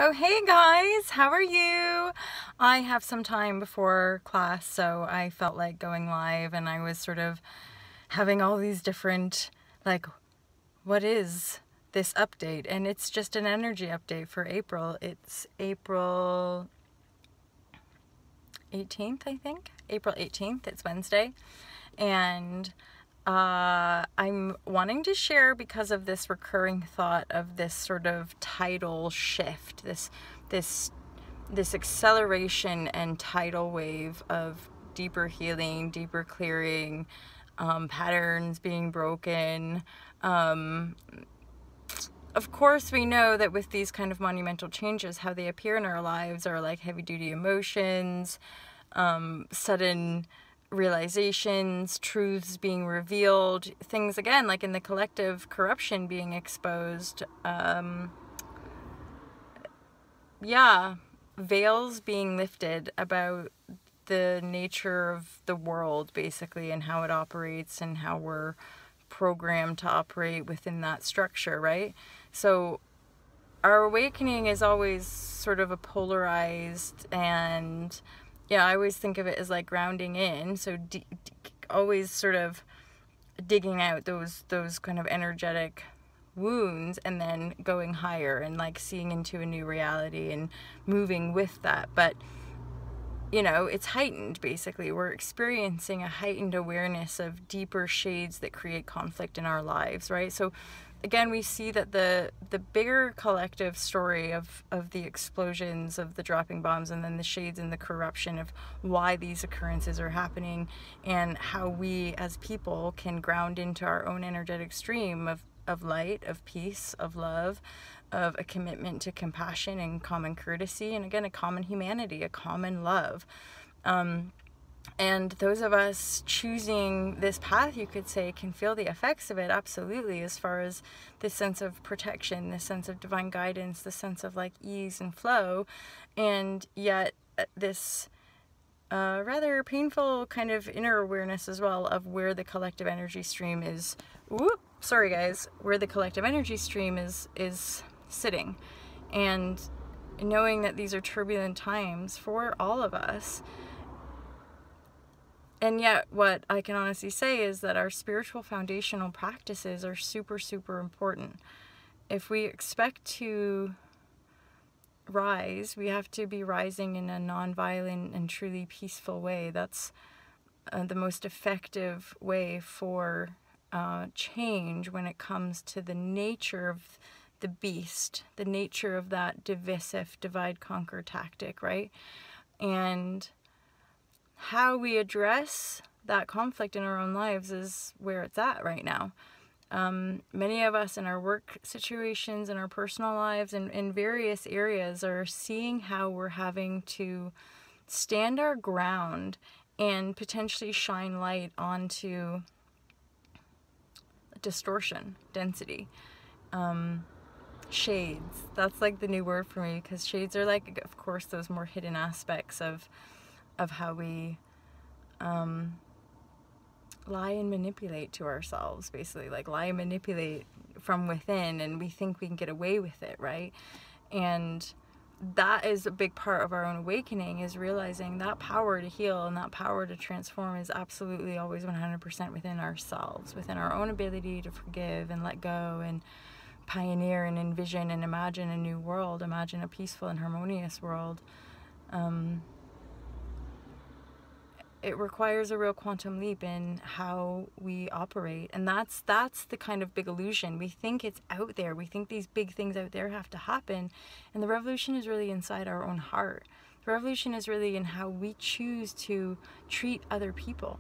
Oh, hey guys, how are you? I have some time before class, so I felt like going live, and I was sort of having all these different, like, what is this update? And it's just an energy update for April. It's April 18th, I think. April 18th, it's Wednesday. And I'm wanting to share because of this recurring thought of this sort of tidal shift, this acceleration and tidal wave of deeper healing, deeper clearing, patterns being broken. Of course, we know that with these kind of monumental changes, how they appear in our lives are like heavy-duty emotions, sudden realizations, truths being revealed, things again like in the collective corruption being exposed, veils being lifted about the nature of the world basically, and how it operates and how we're programmed to operate within that structure, right? So our awakening is always sort of a polarized, and I always think of it as like grounding in, so always sort of digging out those kind of energetic wounds and then going higher and like seeing into a new reality and moving with that. But it's heightened. Basically, we're experiencing a heightened awareness of deeper shades that create conflict in our lives, right? So again, we see that the bigger collective story of the explosions, of the dropping bombs, and then the shades and the corruption of why these occurrences are happening, and how we as people can ground into our own energetic stream of light, of peace, of love, of a commitment to compassion and common courtesy, and again, a common humanity, a common love. And those of us choosing this path, you could say, can feel the effects of it, absolutely, as far as this sense of protection, this sense of divine guidance, this sense of like ease and flow, and yet this rather painful kind of inner awareness as well of where the collective energy stream is. Sorry guys, where the collective energy stream is sitting, and knowing that these are turbulent times for all of us. And yet what I can honestly say is that our spiritual foundational practices are super, super important. If we expect to rise, we have to be rising in a non-violent and truly peaceful way. That's the most effective way for change when it comes to the nature of the beast, the nature of that divisive, divide, conquer tactic, right? And how we address that conflict in our own lives is where it's at right now. Many of us in our work situations, in our personal lives, and in various areas are seeing how we're having to stand our ground and potentially shine light onto distortion, density, shades. That's like the new word for me, because shades are like, of course, those more hidden aspects of how we lie and manipulate to ourselves, basically, like lie and manipulate from within, and we think we can get away with it, right? And that is a big part of our own awakening, is realizing that power to heal and that power to transform is absolutely always 100% within ourselves, within our own ability to forgive and let go and pioneer and envision and imagine a new world, imagine a peaceful and harmonious world. It requires a real quantum leap in how we operate, and that's the kind of big illusion. We think it's out there, we think these big things out there have to happen, and the revolution is really inside our own heart. The revolution is really in how we choose to treat other people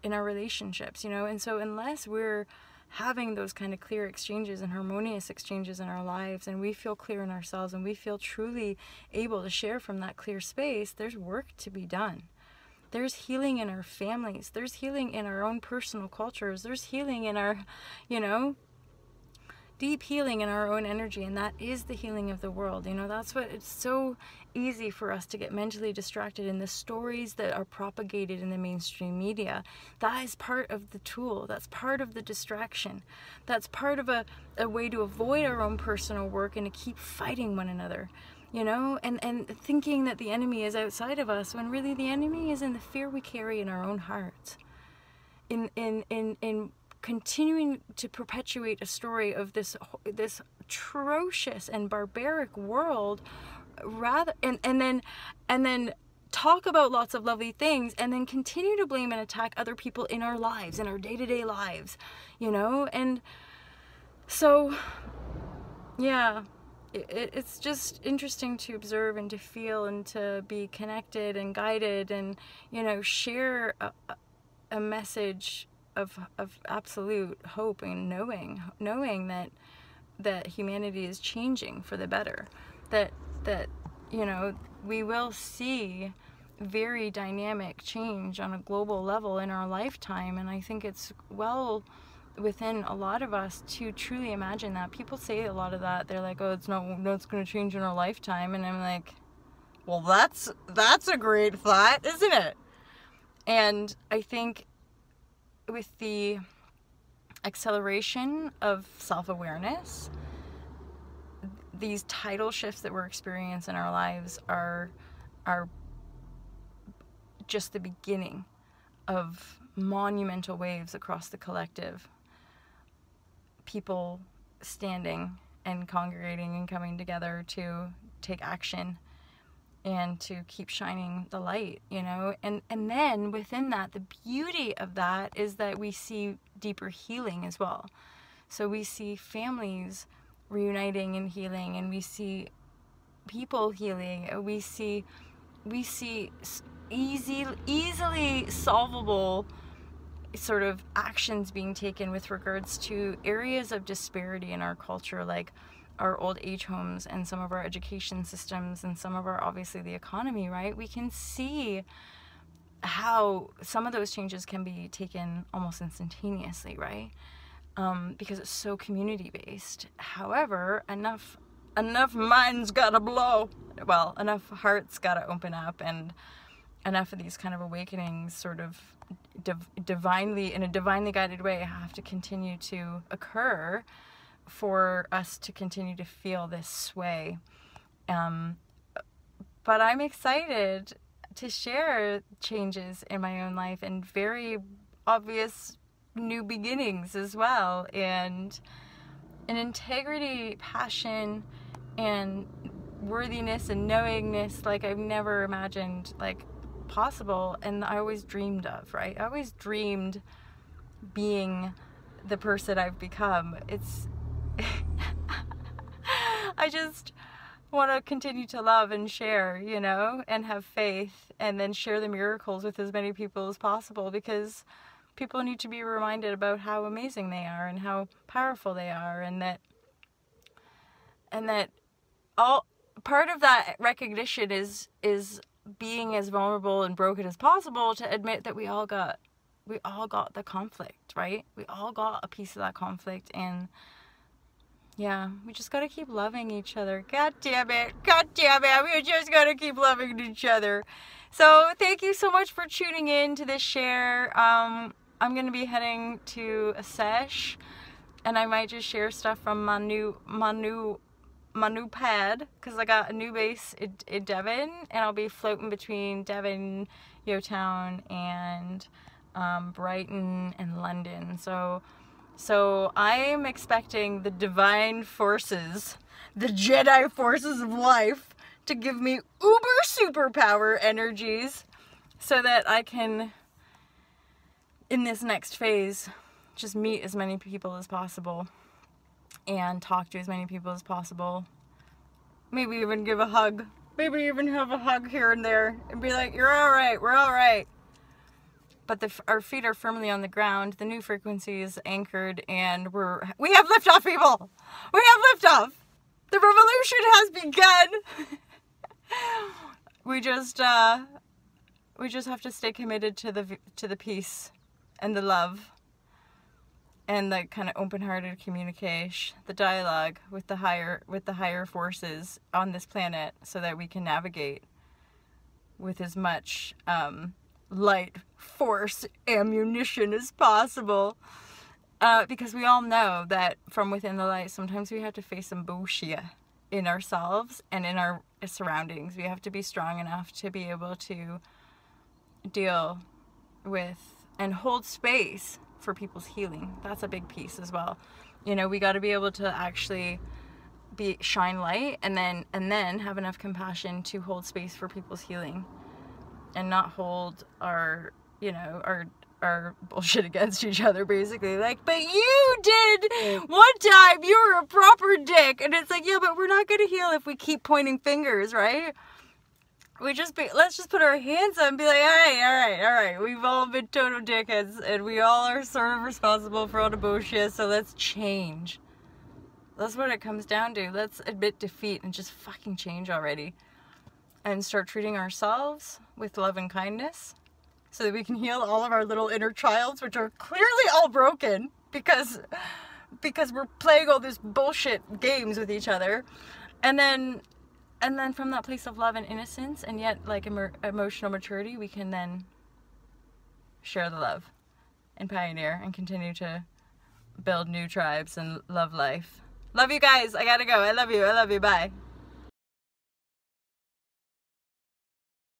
in our relationships, and so unless we're having those kind of clear exchanges and harmonious exchanges in our lives, and we feel clear in ourselves, and we feel truly able to share from that clear space, there's work to be done. There's healing in our families. There's healing in our own personal cultures. There's healing in our, deep healing in our own energy, and that is the healing of the world. You know, that's what, it's so easy for us to get mentally distracted in the stories that are propagated in the mainstream media. That is part of the tool. That's part of the distraction. That's part of a way to avoid our own personal work and to keep fighting one another, you know, and thinking that the enemy is outside of us, when really the enemy is in the fear we carry in our own hearts. In continuing to perpetuate a story of this atrocious and barbaric world, rather and then talk about lots of lovely things, and then continue to blame and attack other people in our lives, in our day-to-day lives, you know. And so yeah, it's just interesting to observe and to feel and to be connected and guided, and, you know, share a message of absolute hope, and knowing that humanity is changing for the better, that you know, we will see very dynamic change on a global level in our lifetime. And I think it's well within a lot of us to truly imagine that. People say a lot of that, they're like, oh, it's going to change in our lifetime, and I'm like, well, that's a great thought, isn't it? And I think with the acceleration of self-awareness, these tidal shifts that we're experiencing in our lives are just the beginning of monumental waves across the collective. People standing and congregating and coming together to take action and to keep shining the light, you know. And then within that, the beauty of that is that we see deeper healing as well. So we see families reuniting and healing, and we see people healing. We see easily solvable sort of actions being taken with regards to areas of disparity in our culture, like our old age homes and some of our education systems and some of our, obviously, the economy, right? We can see how some of those changes can be taken almost instantaneously, right? Because it's so community based. However, enough minds gotta blow. Well, enough hearts gotta open up, and enough of these kind of awakenings sort of divinely, in a divinely guided way, have to continue to occur for us to continue to feel this sway. But I'm excited to share changes in my own life, and very obvious new beginnings as well, and an integrity, passion, and worthiness and knowingness like I've never imagined like possible, and I always dreamed of, right? I always dreamed being the person I've become. It's I just want to continue to love and share, you know, and have faith, and then share the miracles with as many people as possible, because people need to be reminded about how amazing they are and how powerful they are, and that all part of that recognition is being as vulnerable and broken as possible, to admit that we all got the conflict, right? We all got a piece of that conflict, and yeah, we just gotta keep loving each other. God damn it, we just gotta keep loving each other. So thank you so much for tuning in to this share. I'm gonna be heading to a sesh, and I might just share stuff from my new pad, because I got a new base in Devon, and I'll be floating between Devon, Yotown, and Brighton and London. So I'm expecting the divine forces, the Jedi forces of life, to give me uber superpower energies, so that I can, in this next phase, just meet as many people as possible and talk to as many people as possible. Maybe even give a hug. Maybe even have a hug here and there and be like, you're all right, we're all right. But our feet are firmly on the ground, the new frequency is anchored, and we have liftoff, people! We have liftoff! The revolution has begun! We just have to stay committed to the peace and the love and the kind of open-hearted communication, the dialogue with the higher forces on this planet, so that we can navigate with as much light force ammunition as possible. Because we all know that from within the light, sometimes we have to face some bullshit in ourselves and in our surroundings. We have to be strong enough to be able to deal with and hold space for people's healing. That's a big piece as well. You know, we got to be able to actually shine light, and then have enough compassion to hold space for people's healing, and not hold our, you know, our bullshit against each other, basically. Like, but you did one time, you were a proper dick. And it's like, yeah, but we're not gonna heal if we keep pointing fingers, right? Let's just put our hands up and be like, all right, we've all been total dickheads, and we all are sort of responsible for all the bullshit, so let's change. That's what it comes down to. Let's admit defeat and just fucking change already, and start treating ourselves with love and kindness, so that we can heal all of our little inner childs, which are clearly all broken because we're playing all these bullshit games with each other. And then from that place of love and innocence, and yet like emotional maturity, we can then share the love and pioneer and continue to build new tribes and love life. Love you guys. I gotta go. I love you. Bye.